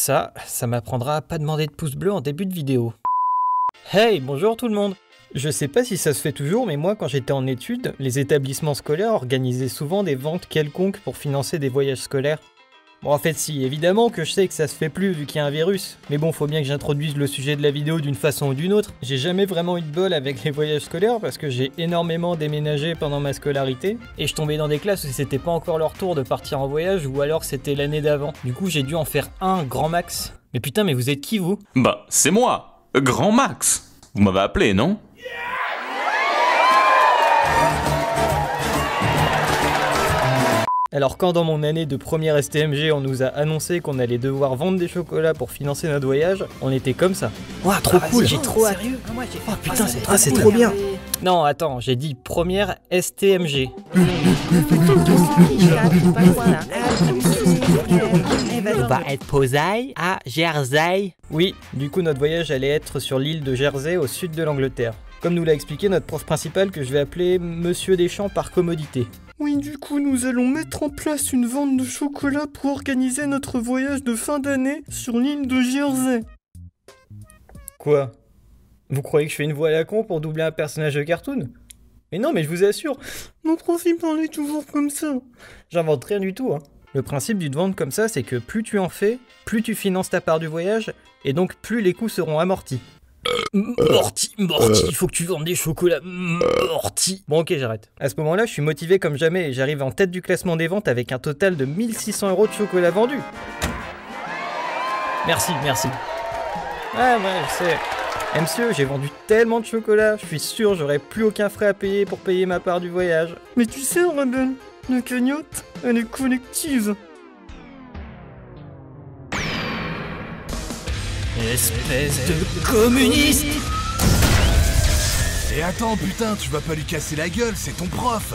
Ça m'apprendra à pas demander de pouce bleu en début de vidéo. Hey, bonjour tout le monde! Je sais pas si ça se fait toujours, mais moi quand j'étais en études, les établissements scolaires organisaient souvent des ventes quelconques pour financer des voyages scolaires. Bon en fait si, évidemment que je sais que ça se fait plus vu qu'il y a un virus, mais bon faut bien que j'introduise le sujet de la vidéo d'une façon ou d'une autre. J'ai jamais vraiment eu de bol avec les voyages scolaires parce que j'ai énormément déménagé pendant ma scolarité, et je tombais dans des classes où c'était pas encore leur tour de partir en voyage ou alors c'était l'année d'avant. Du coup j'ai dû en faire un grand max. Mais putain mais vous êtes qui vous? Bah c'est moi, Grand Max. Vous m'avez appelé, non? Alors quand dans mon année de première STMG on nous a annoncé qu'on allait devoir vendre des chocolats pour financer notre voyage, on était comme ça. Ouah, trop cool. J'ai trop hâte. Oh putain, c'est trop bien. Non attends, j'ai dit première STMG. On va être posé à Jersey. Oui, du coup notre voyage allait être sur l'île de Jersey au sud de l'Angleterre. Comme nous l'a expliqué notre prof principal que je vais appeler Monsieur Deschamps par commodité. Oui, du coup, nous allons mettre en place une vente de chocolat pour organiser notre voyage de fin d'année sur l'île de Jersey. Quoi? Vous croyez que je fais une voix à la con pour doubler un personnage de cartoon? Mais non, mais je vous assure, mon principe en est toujours comme ça. J'invente rien du tout, hein. Le principe d'une vente comme ça, c'est que plus tu en fais, plus tu finances ta part du voyage, et donc plus les coûts seront amortis. Morty, il faut que tu vendes des chocolats, Morty. Bon ok, j'arrête. À ce moment-là, je suis motivé comme jamais et j'arrive en tête du classement des ventes avec un total de 1600 € de chocolat vendus. Merci. Ah ouais, je sais. Eh, monsieur, j'ai vendu tellement de chocolat, je suis sûr j'aurai plus aucun frais à payer pour payer ma part du voyage. Mais tu sais, Rebelle, la cagnotte, elle est collective. Espèce de communiste! Et attends, putain, tu vas pas lui casser la gueule, c'est ton prof!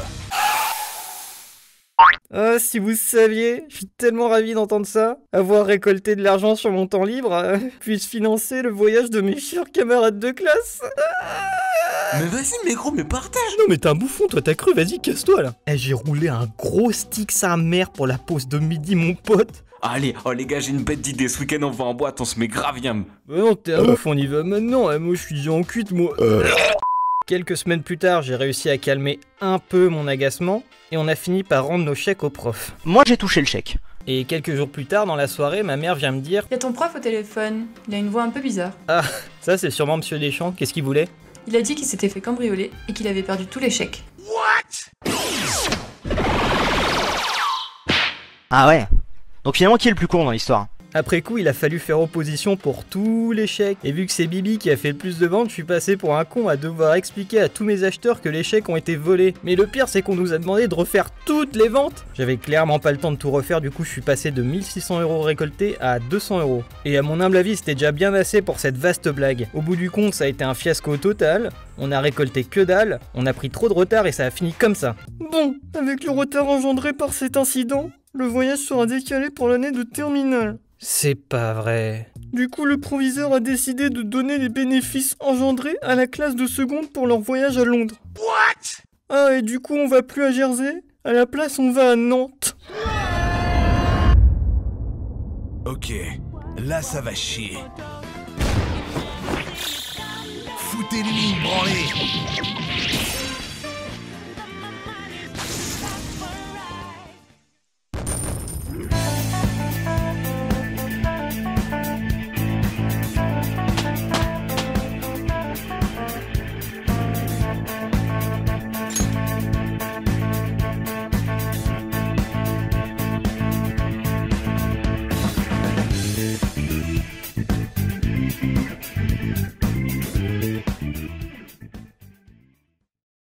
Ah, si vous saviez, je suis tellement ravi d'entendre ça. Avoir récolté de l'argent sur mon temps libre puisse financer le voyage de mes chers camarades de classe. Mais vas-y, mais gros, mais partage! Non mais t'es un bouffon, toi t'as cru, vas-y, casse-toi là. Eh, j'ai roulé un gros stick sa mère pour la pause de midi, mon pote. Allez, oh les gars, j'ai une bête d'idée. Ce week-end, on va en boîte, on se met grave yam. Bah non, t'es un ouf, on y va maintenant. Moi, je suis déjà en cuite, moi. Quelques semaines plus tard, j'ai réussi à calmer un peu mon agacement et on a fini par rendre nos chèques au prof. Moi, j'ai touché le chèque. Et quelques jours plus tard, dans la soirée, ma mère vient me dire... Il y a ton prof au téléphone, il a une voix un peu bizarre. Ah, ça c'est sûrement Monsieur Deschamps, qu'est-ce qu'il voulait? Il a dit qu'il s'était fait cambrioler et qu'il avait perdu tous les chèques. Ah ouais. Donc finalement, qui est le plus con dans l'histoire? Après coup, il a fallu faire opposition pour tous les chèques. Et vu que c'est Bibi qui a fait le plus de ventes, je suis passé pour un con à devoir expliquer à tous mes acheteurs que les chèques ont été volés. Mais le pire, c'est qu'on nous a demandé de refaire toutes les ventes. J'avais clairement pas le temps de tout refaire, du coup je suis passé de 1600 € récoltés à 200 €. Et à mon humble avis, c'était déjà bien assez pour cette vaste blague. Au bout du compte, ça a été un fiasco total. On a récolté que dalle, on a pris trop de retard et ça a fini comme ça. Bon, avec le retard engendré par cet incident, le voyage sera décalé pour l'année de terminale. C'est pas vrai. Du coup, le proviseur a décidé de donner les bénéfices engendrés à la classe de seconde pour leur voyage à Londres. What? Ah, et du coup, on va plus à Jersey. À la place, on va à Nantes. Ok, là ça va chier. Foutez les lignes, branlez!